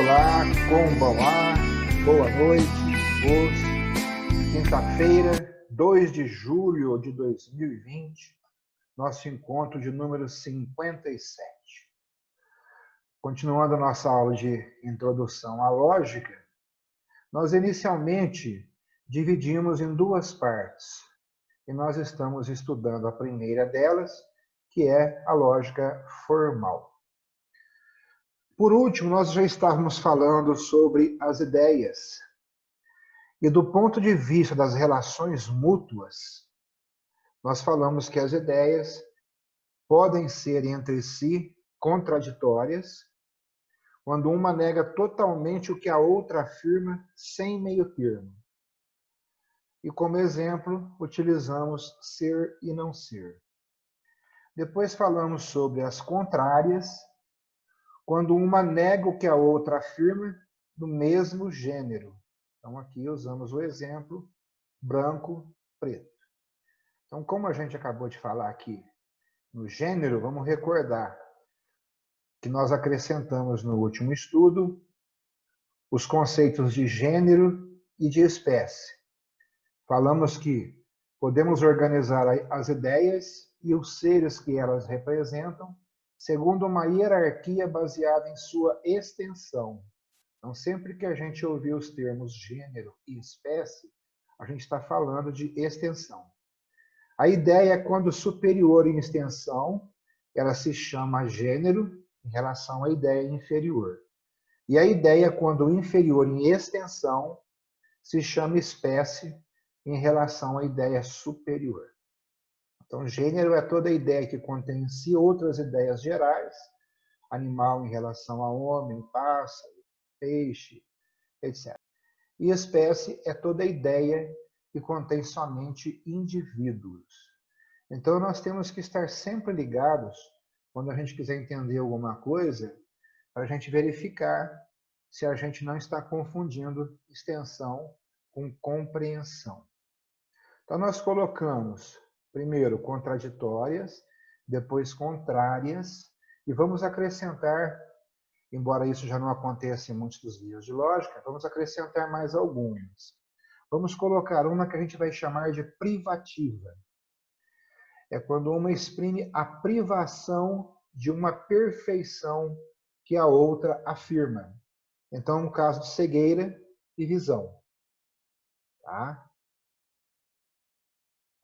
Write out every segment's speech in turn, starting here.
Olá, Kombawa, boa noite. Hoje, quinta-feira, 2 de julho de 2020, nosso encontro de número 57. Continuando a nossa aula de introdução à lógica, nós inicialmente dividimos em duas partes, e nós estamos estudando a primeira delas, que é a lógica formal. Por último, nós já estávamos falando sobre as ideias. E do ponto de vista das relações mútuas, nós falamos que as ideias podem ser entre si contraditórias, quando uma nega totalmente o que a outra afirma sem meio termo. E como exemplo, utilizamos ser e não ser. Depois falamos sobre as contrárias, quando uma nega o que a outra afirma do mesmo gênero. Então, aqui usamos o exemplo branco, preto. Então, como a gente acabou de falar aqui no gênero, vamos recordar que nós acrescentamos no último estudo os conceitos de gênero e de espécie. Falamos que podemos organizar as ideias e os seres que elas representam segundo uma hierarquia baseada em sua extensão. Então, sempre que a gente ouvir os termos gênero e espécie, a gente está falando de extensão. A ideia é quando superior em extensão, ela se chama gênero em relação à ideia inferior. E a ideia, quando inferior em extensão, se chama espécie em relação à ideia superior. Então, gênero é toda ideia que contém em si outras ideias gerais, animal em relação a homem, pássaro, peixe, etc. E espécie é toda ideia que contém somente indivíduos. Então, nós temos que estar sempre ligados, quando a gente quiser entender alguma coisa, para a gente verificar se a gente não está confundindo extensão com compreensão. Então, nós colocamos, primeiro, contraditórias, depois contrárias, e vamos acrescentar, embora isso já não aconteça em muitos dos livros de lógica, vamos acrescentar mais algumas. Vamos colocar uma que a gente vai chamar de privativa. É quando uma exprime a privação de uma perfeição que a outra afirma. Então, no caso de cegueira e visão. Tá?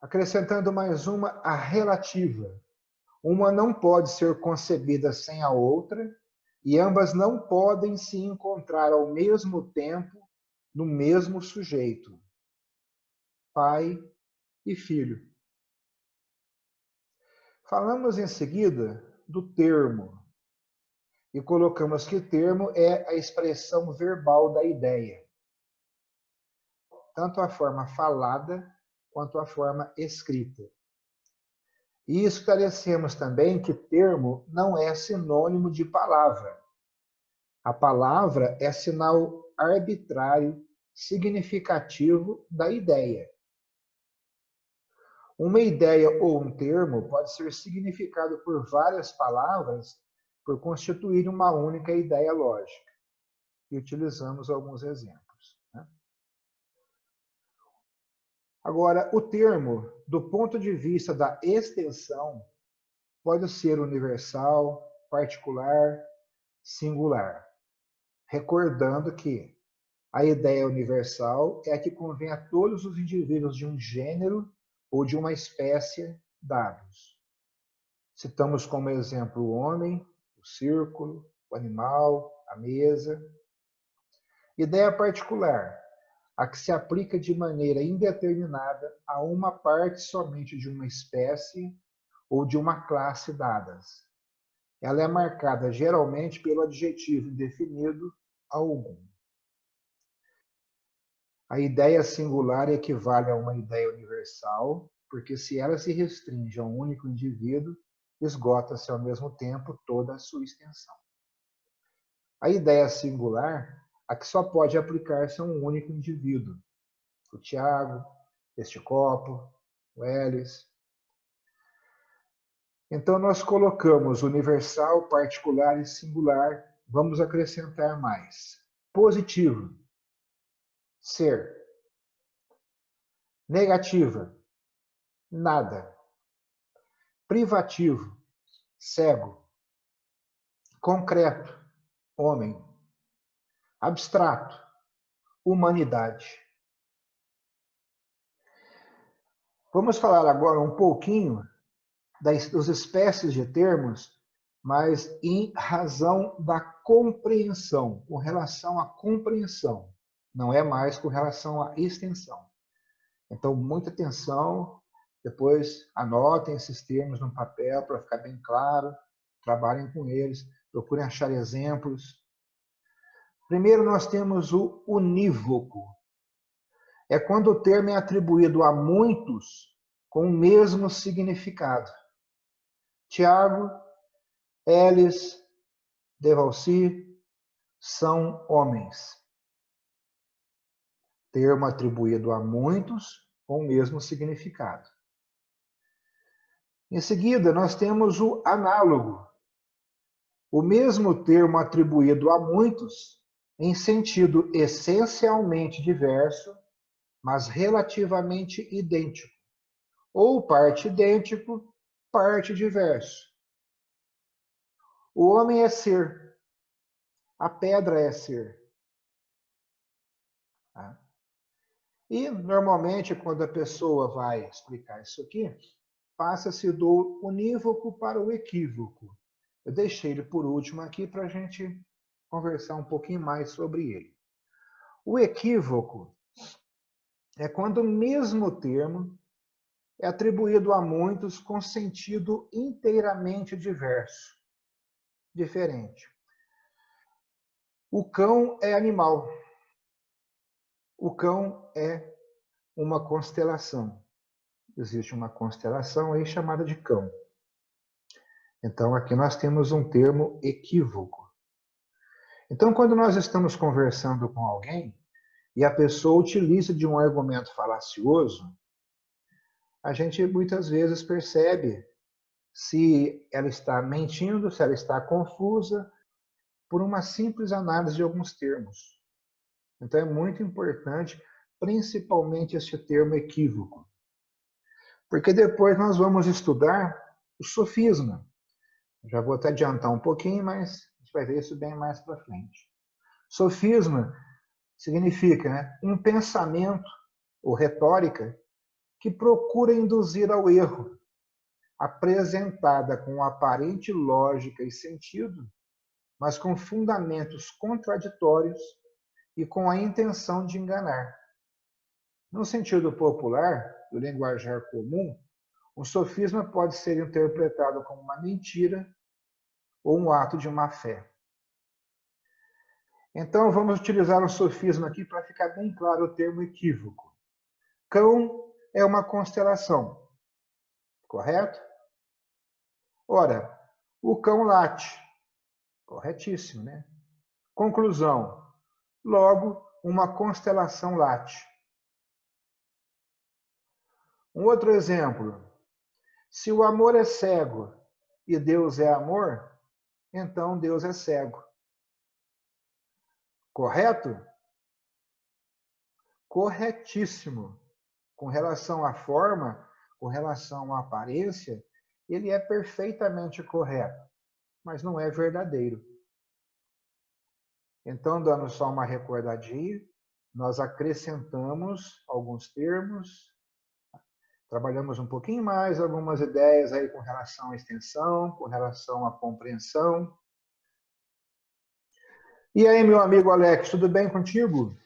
Acrescentando mais uma, a relativa. Uma não pode ser concebida sem a outra, e ambas não podem se encontrar ao mesmo tempo no mesmo sujeito. Pai e filho. Falamos em seguida do termo, e colocamos que o termo é a expressão verbal da ideia, tanto a forma falada quanto a forma escrita. E esclarecemos também que termo não é sinônimo de palavra. A palavra é sinal arbitrário, significativo da ideia. Uma ideia ou um termo pode ser significado por várias palavras por constituir uma única ideia lógica. E utilizamos alguns exemplos. Né? Agora, o termo, do ponto de vista da extensão, pode ser universal, particular, singular. Recordando que a ideia universal é a que convém a todos os indivíduos de um gênero ou de uma espécie dados. Citamos como exemplo o homem, o círculo, o animal, a mesa. Ideia particular, a que se aplica de maneira indeterminada a uma parte somente de uma espécie ou de uma classe dadas. Ela é marcada geralmente pelo adjetivo indefinido algum. A ideia singular equivale a uma ideia universal, porque se ela se restringe a um único indivíduo, esgota-se ao mesmo tempo toda a sua extensão. A ideia singular, a que só pode aplicar-se a um único indivíduo. O Tiago, este copo, o Hélice. Então, nós colocamos universal, particular e singular vamos acrescentar mais. Positivo, ser. Negativa, nada. Privativo, cego. Concreto, homem. Abstrato, humanidade. Vamos falar agora um pouquinho das espécies de termos, mas em razão da compreensão, com relação à compreensão, não é mais com relação à extensão. Então, muita atenção, depois anotem esses termos no papel para ficar bem claro, trabalhem com eles, procurem achar exemplos. Primeiro, nós temos o unívoco. É quando o termo é atribuído a muitos com o mesmo significado. Tiago, Elis, Devalci são homens. Termo atribuído a muitos com o mesmo significado. Em seguida, nós temos o análogo. O mesmo termo atribuído a muitos em sentido essencialmente diverso, mas relativamente idêntico. Ou parte idêntico, parte diverso. O homem é ser. A pedra é ser. Tá? E, normalmente, quando a pessoa vai explicar isso aqui, passa-se do unívoco para o equívoco. Eu deixei ele por último aqui para a gente conversar um pouquinho mais sobre ele. O equívoco é quando o mesmo termo é atribuído a muitos com sentido inteiramente diverso, diferente. O cão é animal. O cão é uma constelação. Existe uma constelação aí chamada de cão. Então, aqui nós temos um termo equívoco. Então, quando nós estamos conversando com alguém e a pessoa utiliza de um argumento falacioso, a gente muitas vezes percebe se ela está mentindo, se ela está confusa, por uma simples análise de alguns termos. Então, é muito importante, principalmente esse termo equívoco. Porque depois nós vamos estudar o sofisma. Já vou até adiantar um pouquinho, mas a gente vai ver isso bem mais para frente. Sofisma significa um pensamento ou retórica que procura induzir ao erro, apresentada com aparente lógica e sentido, mas com fundamentos contraditórios e com a intenção de enganar. No sentido popular, do linguajar comum, um sofisma pode ser interpretado como uma mentira ou um ato de má-fé. Então, vamos utilizar um sofisma aqui para ficar bem claro o termo equívoco. Cão é uma constelação, correto? Ora, o cão late. Corretíssimo, né? Conclusão. Logo, uma constelação late. Um outro exemplo. Se o amor é cego e Deus é amor, então Deus é cego. Correto? Corretíssimo. Com relação à forma, com relação à aparência, ele é perfeitamente correto, mas não é verdadeiro. Então, dando só uma recordadinha, nós acrescentamos alguns termos, trabalhamos um pouquinho mais algumas ideias aí com relação à extensão, com relação à compreensão. E aí, meu amigo Alex, tudo bem contigo?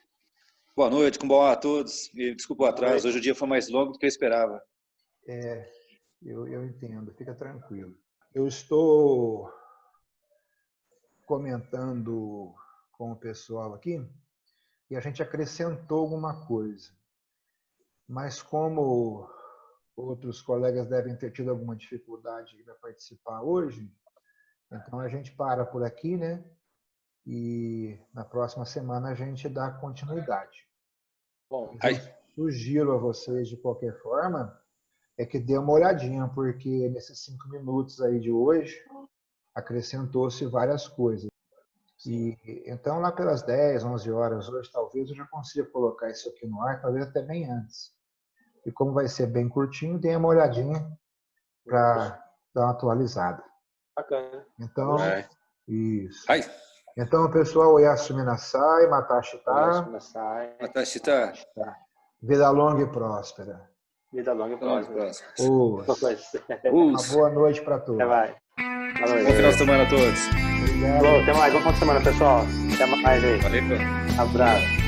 Boa noite, como a todos. E desculpa o atraso, hoje o dia foi mais longo do que eu esperava. Eu entendo, fica tranquilo. Eu estou comentando com o pessoal aqui e a gente acrescentou alguma coisa. Mas como outros colegas devem ter tido alguma dificuldade para participar hoje, então a gente para por aqui, né? E na próxima semana a gente dá continuidade. Bom, Então, sugiro a vocês, de qualquer forma, é que dê uma olhadinha, porque nesses 5 minutos aí de hoje, acrescentou-se várias coisas. Então, lá pelas 10, 11 horas hoje, talvez eu já consiga colocar isso aqui no ar, talvez até bem antes. E como vai ser bem curtinho, dê uma olhadinha para dar uma atualizada. Bacana. Então, isso. Ai. Então, pessoal, Oyasumi Nasai, Matashita. Matashita. Vida longa e próspera. Vida longa e próspera. Uma boa noite para todos. Até mais. Bom final de semana a todos. Obrigado. Até mais. Bom final de semana, pessoal. Até mais aí. Valeu. Abraço.